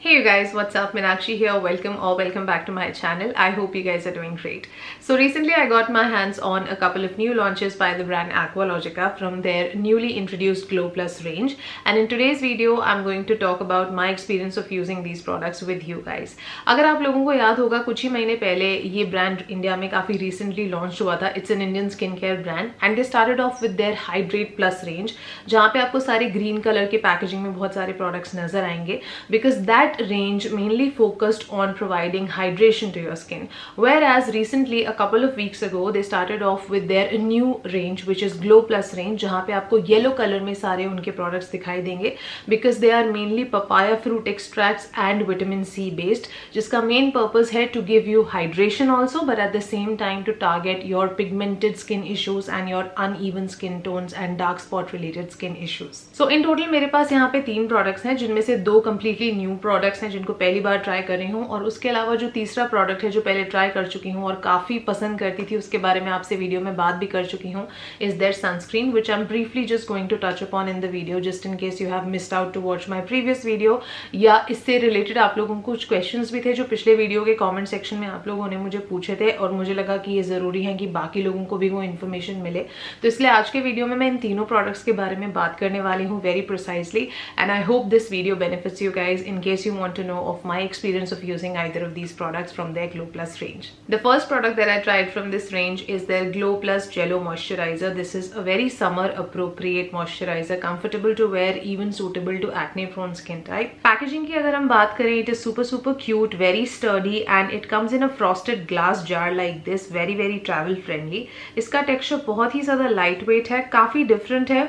Hey you guys, what's up? Meenakshi here. Welcome back to my channel. I hope you guys are doing great. So recently I got my hands on a couple of new launches by the brand Aqualogica from their newly introduced Glow Plus range, and in today's video I'm going to talk about my experience of using these products with you guys. अगर आप लोगों को याद होगा कुछ ही महीने पहले ये ब्रांड इंडिया में काफी रिसेंटली लॉन्च हुआ था. It's an Indian skin care brand and they started off with their hydrate plus range, जहाँ पे आपको सारे ग्रीन कलर के पैकेजिंग में बहुत सारे प्रोडक्ट्स नजर आएंगे because that range mainly focused on providing hydration to your skin, whereas recently a couple of weeks ago they started off with their new range which is Glow Plus range, जहाँ पे आपको yellow colour में सारे उनके products दिखाई देंगे because they are mainly papaya fruit extracts and vitamin C based, जिसका main purpose है to give you hydration also but at the same time to target your pigmented skin issues and your uneven skin tones and dark spot related skin issues. So in total मेरे पास यहाँ पे 3 products हैं जिनमें से 2 completely new products हैं जिनको पहली बार try कर रही हूँ, और उसके अलावा जो तीसरा प्रोडक्ट है जो पहले ट्राई कर चुकी हूँ और काफ़ी पसंद करती थी, उसके बारे में आपसे वीडियो में बात भी कर चुकी हूँ, is there sunscreen which I am briefly just going to touch upon in the video just in case you have missed out to watch my previous video, या इससे रिलेटेड आप लोगों को कुछ क्वेश्चन भी थे जो पिछले वीडियो के कॉमेंट सेक्शन में आप लोगों ने मुझे पूछे थे और मुझे लगा कि ये ज़रूरी है कि बाकी लोगों को भी वो इन्फॉर्मेशन मिले. तो इसलिए आज के वीडियो में मैं इन तीनों प्रोडक्ट्स के बारे में बात करने वाली हूँ very precisely, and I hope this video benefits you guys in case you want to know of my experience of using either of these products from their Glow Plus range. The first product that I tried from this range is their Glow Plus Jello Moisturizer. This is a very summer appropriate moisturizer, comfortable to wear, even suitable to acne prone skin type. Packaging की अगर हम बात करें, it is super cute, very sturdy and it comes in a frosted glass jar like this, very travel friendly. इसका texture बहुत ही ज़्यादा lightweight है, काफ़ी different है.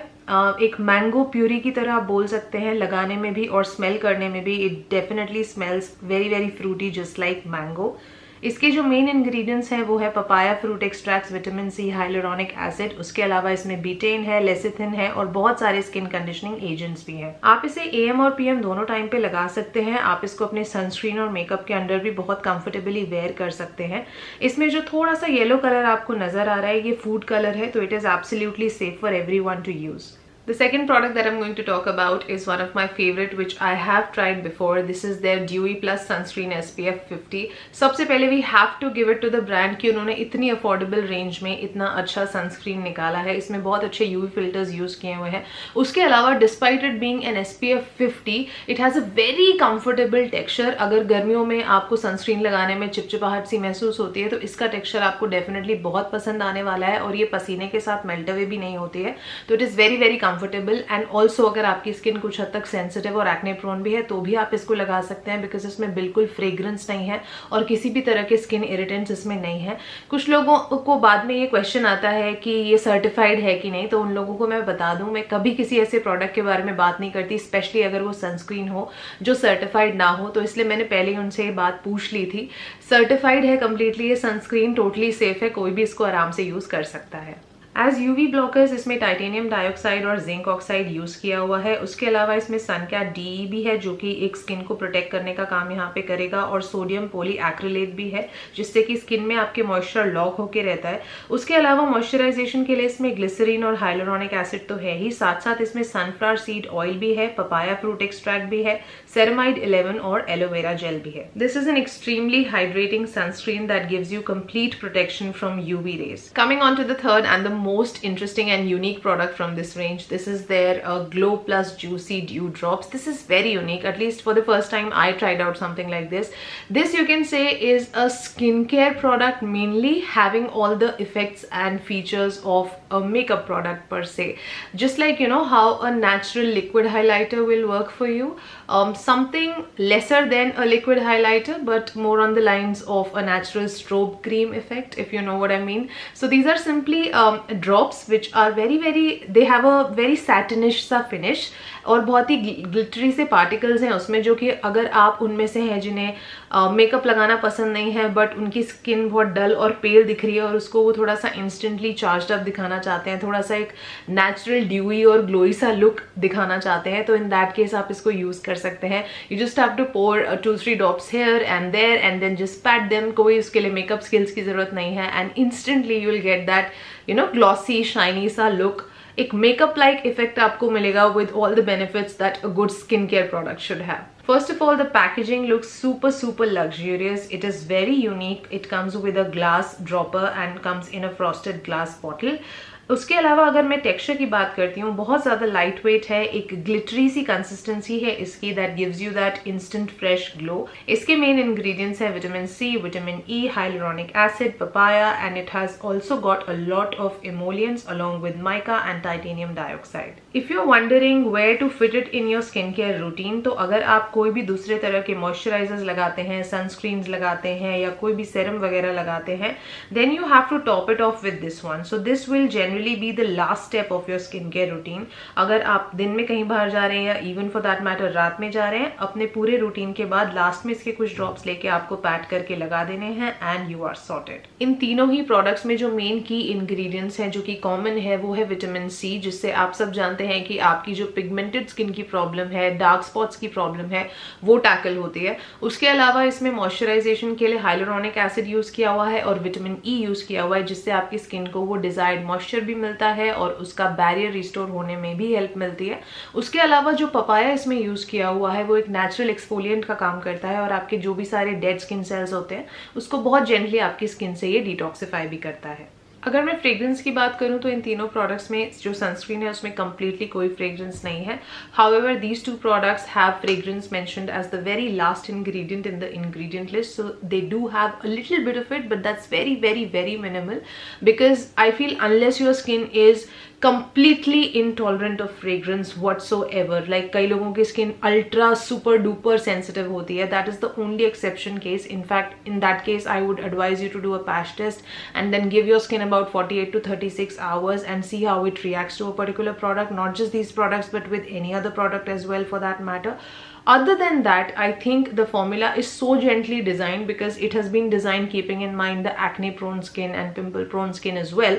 एक मैंगो प्यूरी की तरह आप बोल सकते हैं लगाने में भी और स्मेल करने में भी. It definitely smells very fruity just like mango. इसके जो मेन इंग्रेडिएंट्स हैं वो है papaya fruit extracts, vitamin C, hyaluronic acid. उसके अलावा इसमें बीटेन है, लेसिथिन है और बहुत सारे स्किन कंडीशनिंग एजेंट्स भी हैं. आप इसे एएम और पीएम दोनों टाइम पे लगा सकते हैं. आप इसको अपने सनस्क्रीन और मेकअप के अंडर भी बहुत कंफर्टेबली वेयर कर सकते हैं. इसमें जो थोड़ा सा येलो कलर आपको नजर आ रहा है ये फूड कलर है, तो it is absolutely safe for everyone to use. The second product that I'm going to talk about is one of my favorite which I have tried before. This is their Dewy Plus Sunscreen SPF 50. सबसे पहले we have to give it to the brand कि उन्होंने इतनी affordable range में इतना अच्छा sunscreen निकाला है. इसमें बहुत अच्छे UV filters use किए हुए हैं. उसके अलावा despite it being an SPF 50, it has a very comfortable texture. अगर गर्मियों में आपको sunscreen लगाने में चिपचिपाहट सी महसूस होती है तो इसका texture आपको definitely बहुत पसंद आने वाला है, और ये पसीने के साथ melt away भी नहीं होती है. तो it is very comfortable. And also अगर आपकी स्किन कुछ हद तक सेंसिटिव और एक्ने प्रोन भी है तो भी आप इसको लगा सकते हैं बिकॉज इसमें बिल्कुल फ्रेग्रेंस नहीं है और किसी भी तरह के स्किन इरिटेंट्स इसमें नहीं है. कुछ लोगों को बाद में ये क्वेश्चन आता है कि ये सर्टिफाइड है कि नहीं, तो उन लोगों को मैं बता दूं मैं कभी किसी ऐसे प्रोडक्ट के बारे में बात नहीं करती, स्पेशली अगर वो सनस्क्रीन हो जो सर्टिफाइड ना हो. तो इसलिए मैंने पहले ही उनसे ये बात पूछ ली थी. सर्टिफाइड है कम्प्लीटली ये सनस्क्रीन, टोटली सेफ है, कोई भी इसको आराम से यूज कर सकता है. एज यूवी ब्लॉकर्स इसमें टाइटेनियम डाइऑक्साइड और जिंक ऑक्साइड यूज किया हुआ है. उसके अलावा इसमें सनकैट डी भी है जो कि एक स्किन को प्रोटेक्ट करने का काम यहाँ पे करेगा, और सोडियम पॉली एक्रिलेट भी है जिससे कि स्किन में आपके मॉइस्चर लॉक होके रहता है. उसके अलावा मॉइस्चराइजेशन के लिए इसमें ग्लिसरीन और हाइलुरोनिक एसिड तो है ही, साथ साथ इसमें सनफ्लावर सीड ऑयल भी है, पपाया फ्रूट एक्सट्रैक्ट भी है, सेरेमाइड 11 और एलोवेरा जेल भी है. This is an extremely hydrating sunscreen that gives you complete protection from UV rays. Coming on to the third and the most interesting and unique product from this range. This is their Glow Plus Juicy Dew Drops. This is very unique, at least for the first time I tried out something like this. This you can say is a skincare product, mainly having all the effects and features of a makeup product per se. Just like, you know, how a natural liquid highlighter will work for you. Something lesser than a liquid highlighter but more on the lines of a natural strobe cream effect, if you know what I mean. So these are simply drops which are they have a very satinish सा finish और बहुत ही glittery से particles हैं उसमें, जो कि अगर आप उनमें से हैं जिन्हें मेकअप लगाना पसंद नहीं है बट उनकी स्किन बहुत डल और पेल दिख रही है और उसको वो थोड़ा सा इंस्टेंटली चार्ज अप दिखाना चाहते हैं, थोड़ा सा एक नेचुरल ड्यूई और ग्लोई सा लुक दिखाना चाहते हैं, तो इन दैट केस आप इसको यूज कर सकते हैं. You just have to pour 2-3 drops here and there and then just pat them. कोई उसके लिए मेकअप स्किल्स की जरूरत नहीं है and instantly you will get that, you know, glossy shiny सा लुक एक मेकअप लाइक इफेक्ट आपको मिलेगा with all the benefits that a good skin care product should have. First of all, the packaging looks super luxurious. It is very unique. It comes with a glass dropper and comes in a frosted glass bottle. उसके अलावा अगर मैं texture की बात करती हूँ, बहुत ज़्यादा लाइट वेट है, एक ग्लिटरी सी कंसिस्टेंसी है इसकी, that gives you that instant fresh glow. इसके मेन इंग्रेडिएंट्स है vitamin C, vitamin E, hyaluronic acid, papaya, and it has also got a lot of emollients along with mica and titanium dioxide. If you are wondering where to fit it in your skin care routine, तो अगर आप कोई भी दूसरे तरह के moisturisers लगाते हैं, सनस्क्रीन्स लगाते हैं या कोई भी सेरम वगैरह लगाते हैं, then you have to top it off with this one. So this will generally be the last step of your skin care routine. अगर आप दिन में कहीं बाहर जा रहे हैं या इवन फॉर दैट मैटर रात में जा रहे हैं, अपने पूरे रूटीन के बाद लास्ट में इसके कुछ ड्रॉप्स लेके आपको पैट करके लगा देने हैं एंड यू आर सॉर्टेड. इन तीनों ही प्रोडक्ट्स में जो मेन की इंग्रेडिएंट्स हैं जो कि कॉमन है वो है विटामिन सी, जिससे आप सब जानते हैं कि आपकी जो पिगमेंटेड स्किन की प्रॉब्लम है, डार्क स्पॉट्स की प्रॉब्लम है, वो टैकल होती है. उसके अलावा इसमें मॉइस्चराइजेशन के लिए हाइलुरोनिक एसिड यूज किया हुआ है और विटामिन ई यूज किया हुआ है, जिससे आपकी स्किन को वो डिजायर्ड मॉइस्चर भी मिलता है और उसका बैरियर रिस्टोर होने में भी हेल्प मिलती है. उसके अलावा जो पपाया इसमें यूज किया हुआ है वो एक नेचुरल एक्सफोलिएंट का काम करता है और आपके जो भी सारे डेड स्किन सेल्स होते हैं उसको बहुत जेंटली आपकी स्किन से ये डिटॉक्सिफाई भी करता है. अगर मैं फ्रेग्रेंस की बात करूं तो इन तीनों प्रोडक्ट्स में जो सनस्क्रीन है उसमें कंप्लीटली कोई फ्रेग्रेंस नहीं है. However these two products have fragrance mentioned as the very last ingredient in the ingredient list, so they do have a little bit of it, but that's very minimal, because I feel unless your skin is completely intolerant of fragrance whatsoever, like कई लोगों की skin ultra super duper sensitive होती है, that is the only exception case. In fact, in that case I would advise you to do a patch test and then give your skin about 48 to 36 hours and see how it reacts to a particular product, not just these products but with any other product as well for that matter. Other than that, I think the formula is so gently designed because it has been designed keeping in mind the acne prone skin and pimple prone skin as well.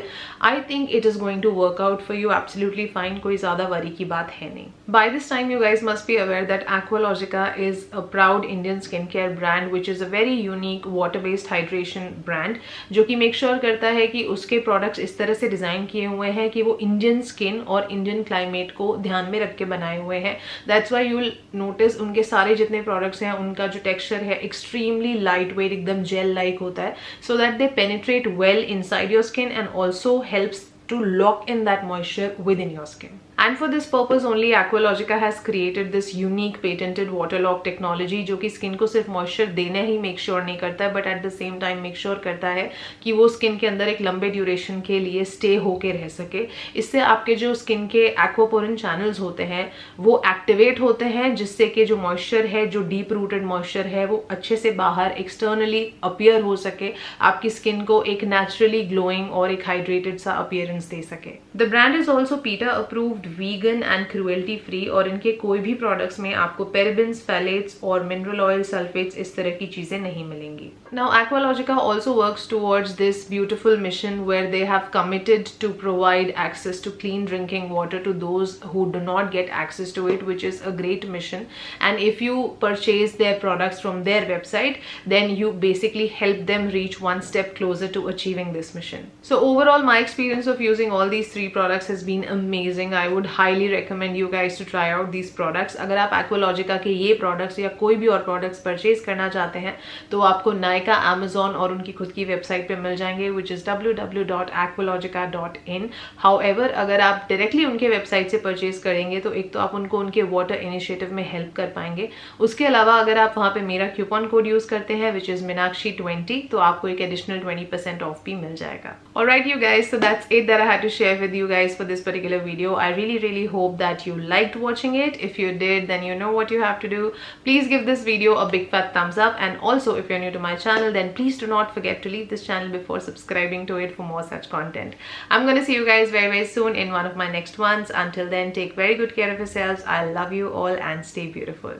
I think it is going to work out for you absolutely fine. कोई ज़्यादा worry की बात है नहीं. By this time, you guys must be aware that Aqualogica is a proud Indian skincare brand which is a very unique water-based hydration brand जो कि make sure करता है कि उसके products इस तरह से design किए हुए हैं कि वो Indian skin और Indian climate को ध्यान में रख के बनाए हुए हैं. That's why you will notice उनके सारे जितने प्रोडक्ट्स हैं उनका जो टेक्सचर है एक्सट्रीमली लाइट वेट, एकदम जेल लाइक होता है, so that they penetrate well inside your skin and also helps to lock in that moisture within your skin. And for this purpose only Aqualogica has created this unique patented water lock technology जो कि skin को सिर्फ moisture देना ही make sure नहीं करता है, but at the same time make sure करता है कि वो स्किन के अंदर एक लंबे ड्यूरेशन के लिए स्टे होके रह सके. इससे आपके जो स्किन के एक्वापोरिन चैनल्स होते हैं वो एक्टिवेट होते हैं, जिससे कि जो मॉइस्चर है, जो डीप रूटेड मॉइस्चर है, वो अच्छे से बाहर एक्सटर्नली अपीयर हो सके, आपकी स्किन को एक नेचुरली ग्लोइंग और एक हाइड्रेटेड सा अपीयरेंस दे सके. द ब्रांड इज ऑल्सो पीटा approved, vegan and cruelty free, और इनके कोई भी प्रोडक्ट्स में आपको पेराबेन्स, फैलेट्स और मिनरल ऑयल, सल्फेट्स इस तरह की चीजें नहीं मिलेंगी. Now Aqualogica also works towards this beautiful mission where they have committed to provide access to clean drinking water to those who do not get access to it, which is a great mission. And if you purchase their products from their website, then you basically help them reach one step closer to achieving this mission. So overall, my experience of using all these three products has been amazing. I would highly recommend you guys to try out these products. अगर आप Aqualogica के ये products या कोई भी और products purchase करना चाहते हैं तो आपको Nykaa, Amazon और उनकी खुद की वेबसाइट पे मिल जाएंगे, which is www.aqualogica.in. However, अगर आप डायरेक्टली उनके वेबसाइट से परचेज करेंगे तो एक तो आप उनको उनके वाटर इनिशिएटिव में हेल्प कर पाएंगे. उसके अलावा अगर आप वहाँ पे मेरा कूपन कोड यूज करते हैं which is Minakshi20, तो आपको एक एडिशनल 20% ऑफ भी मिल जाएगा. Alright you guys, so that's it that I had to share with you guys for this particular video. I really hope that you liked watching it. If you did, then you know what you have to do. Please give this video a big fat thumbs up, and also if you're new to my channel, then please do not forget to leave this channel before subscribing to it for more such content. I'm gonna see you guys very soon in one of my next ones. Until then, take very good care of yourselves. I love you all and stay beautiful.